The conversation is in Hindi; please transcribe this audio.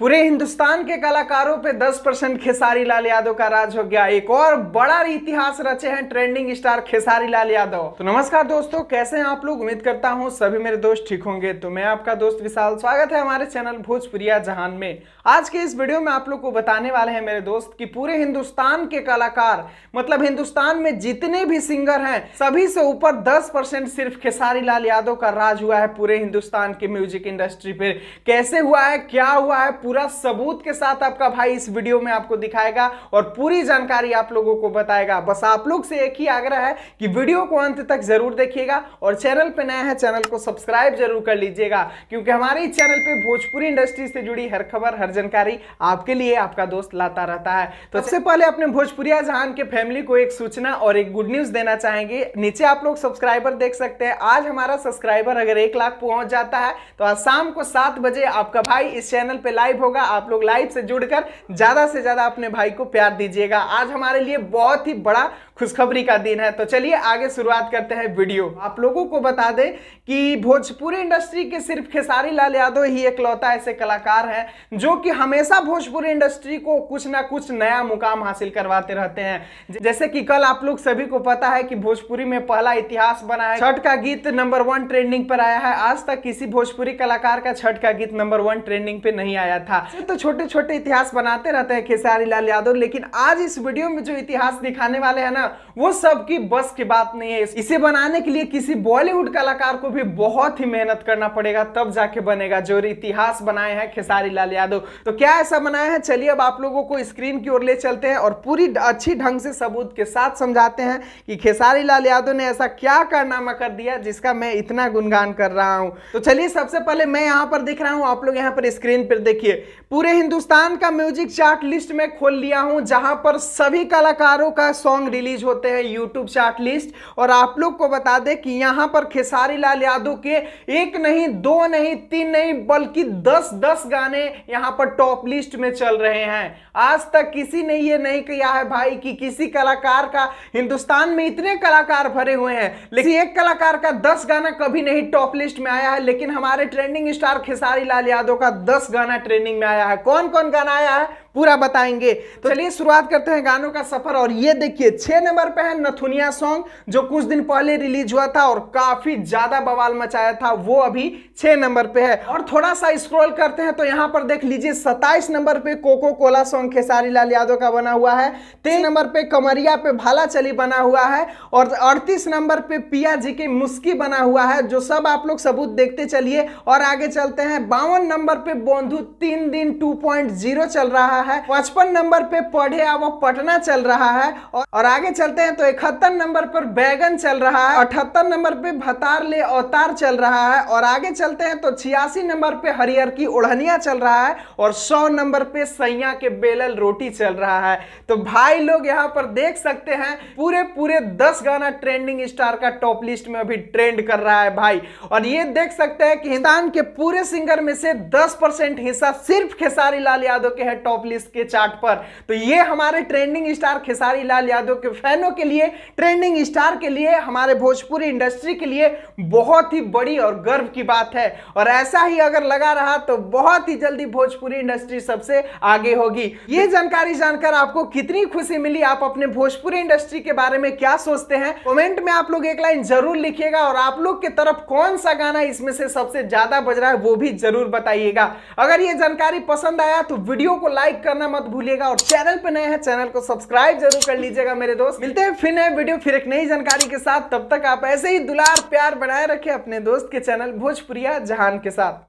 पूरे हिंदुस्तान के कलाकारों पे 10% खेसारी लाल यादव का राज हो गया। एक और बड़ा इतिहास रचे हैं ट्रेंडिंग स्टार खेसारी लाल यादव। तो नमस्कार दोस्तों, कैसे हैं आप लोग। उम्मीद करता हूं सभी मेरे दोस्त ठीक होंगे। तो मैं आपका दोस्त विशाल, स्वागत है हमारे चैनल भोजपुरिया जहान में। आज के इस वीडियो में आप लोग को बताने वाले हैं मेरे दोस्त कि पूरे हिंदुस्तान के कलाकार, मतलब हिंदुस्तान में जितने भी सिंगर हैं सभी से ऊपर 10% सिर्फ खेसारी लाल यादव का राज हुआ है पूरे हिंदुस्तान के म्यूजिक इंडस्ट्री पे। कैसे हुआ है, क्या हुआ है, पूरा सबूत के साथ आपका भाई इस वीडियो में आपको दिखाएगा और पूरी जानकारी आप लोगों को बताएगा। बस आप लोग से एक ही आग्रह है कि वीडियो को अंत तक जरूर देखिएगा और चैनल पे नया है चैनल को सब्सक्राइब जरूर कर लीजिएगा, क्योंकि हमारे इस चैनल पे भोजपुरी इंडस्ट्री से जुड़ी हर खबर, हर जानकारी आपके लिए आपका दोस्त लाता रहता है। तो सबसे पहले अपने भोजपुरिया जहान के फैमिली को एक सूचना और एक गुड न्यूज देना चाहेंगे। नीचे आप लोग सब्सक्राइबर देख सकते हैं। आज हमारा सब्सक्राइबर अगर 1 लाख पहुंच जाता है तो आज शाम को 7 बजे आपका भाई इस चैनल पे लाइव होगा। आप लोग लाइव से जुड़कर ज्यादा से ज्यादा अपने भाई को प्यार दीजिएगा। आज हमारे लिए बहुत ही बड़ा खुशखबरी का दिन है। तो चलिए आगे शुरुआत करते हैं वीडियो। आप लोगों को बता दें कि भोजपुरी इंडस्ट्री के सिर्फ खेसारी लाल यादव ही एकलौता ऐसे कलाकार हैं जो कि हमेशा भोजपुरी इंडस्ट्री को कुछ ना कुछ नया मुकाम हासिल करवाते रहते हैं। जैसे कि कल आप लोग सभी को पता है कि भोजपुरी में पहला इतिहास बना है। छठ का गीत नंबर 1 ट्रेंडिंग पर आया है। आज तक किसी भोजपुरी कलाकार का छठ का गीत नंबर 1 ट्रेंडिंग पे नहीं आया था। तो छोटे छोटे इतिहास बनाते रहते हैं खेसारी लाल यादव, लेकिन आज इस वीडियो में जो इतिहास दिखाने वाले हैं ना, वो सबकी बस की बात नहीं है। इसे बनाने के लिए किसी बॉलीवुड कलाकार को भी बहुत ही मेहनत करना पड़ेगा, तब जाके बनेगा जो इतिहास बनाए हैं खेसारी लाल यादव। तो क्या ऐसा बनाया है, चलिए अब आप लोगों को स्क्रीन की ओर ले चलते हैं और पूरी अच्छी ढंग से सबूत के साथ समझाते हैं कि खेसारी लाल यादव ने ऐसा क्या कारनामा कर दिया जिसका मैं इतना गुणगान कर रहा हूं। तो चलिए सबसे पहले मैं यहां पर दिख रहा हूं, आप लोग यहां पर स्क्रीन पर देखिए। पूरे हिंदुस्तान का म्यूजिक चार्ट लिस्ट में खोल लिया हूं, जहां पर सभी कलाकारों का सॉन्ग रिलीज होते हैं यूट्यूब चार्ट लिस्ट। और आप लोग को बता दें कि यहां पर खेसारी लाल यादव के 1 नहीं, 2 नहीं, 3 नहीं, बल्कि 10 गाने यहां पर टॉप लिस्ट में चल रहे हैं। आज तक किसी ने ये नहीं किया है भाई कि किसी कलाकार का, हिंदुस्तान में इतने कलाकार भरे हुए हैं लेकिन एक कलाकार का 10 गाना कभी नहीं टॉप लिस्ट में आया है, लेकिन हमारे ट्रेंडिंग स्टार खेसारी लाल यादव का 10 गाना ट्रेंडिंग में आया है। कौन कौन गाना आया है पूरा बताएंगे। तो चलिए शुरुआत करते हैं गानों का सफर। और ये देखिए 6 नंबर पे है नथुनिया सॉन्ग, जो कुछ दिन पहले रिलीज हुआ था और काफी ज्यादा बवाल मचाया था। वो अभी 6 नंबर पे है। और थोड़ा सा स्क्रॉल करते हैं तो यहां पर देख लीजिए 27 नंबर पे cocoa Cola song Khesari Lal Yadav का बना हुआ है। 23 नंबर पे कमरिया पे भाला चली बना हुआ है। और 38 नंबर पे पिया जी के मुस्की बना हुआ है, जो सब आप लोग सबूत देखते चलिए। और आगे चलते हैं 52 नंबर पे बोंधु 3 दिन 2.0 चल रहा है। 55 नंबर पे पढ़े आवो पटना चल रहा है। और आगे चलते हैं तो 71 नंबर पर बैगन चल रहा है। 78 नंबर पे भतार ले अवतार चल रहा है। और आगे चलते हैं तो 86 नंबर पे हरियर की ओढ़निया चल रहा है। और 100 नंबर पे सैया के बेलल रोटी चल रहा है। तो भाई लोग यहाँ पर देख सकते हैं पूरे 10 गाना ट्रेंडिंग स्टार का टॉप लिस्ट में अभी ट्रेंड कर रहा है भाई। और ये देख सकते हैं कि हिंदुस्तान के पूरे सिंगर में से 10% हिस्सा सिर्फ खेसारी लाल यादव के है टॉप लिस्ट के चार्ट पर। तो ये हमारे ट्रेंडिंग स्टार खेसारी लाल यादव के फैनों के लिए, ट्रेंडिंग स्टार के लिए, हमारे भोजपुरी इंडस्ट्री के लिए बहुत ही बड़ी और गर्व की बात है। और ऐसा ही अगर लगा रहा तो बहुत ही जल्दी भोजपुरी इंडस्ट्री सबसे आगे होगी। ये जानकारी जानकर आपको कितनी खुशी मिली, आप अपने भोजपुरी इंडस्ट्री के बारे में क्या सोचते हैं, कमेंट में आप लोग एक लाइन जरूर लिखिएगा। और आप लोग की तरफ कौन सा गाना इसमें से सबसे ज्यादा बज रहा है वो भी जरूर बताइएगा। अगर ये जानकारी पसंद आया तो वीडियो को लाइक करना मत भूलिएगा और चैनल पे नए हैं चैनल को सब्सक्राइब जरूर कर लीजिएगा मेरे दोस्त। मिलते हैं फिर नए वीडियो, फिर एक नई जानकारी के साथ। तब तक आप ऐसे ही दुलार प्यार बनाए रखें अपने दोस्त के चैनल भोजपुरिया जहान के साथ।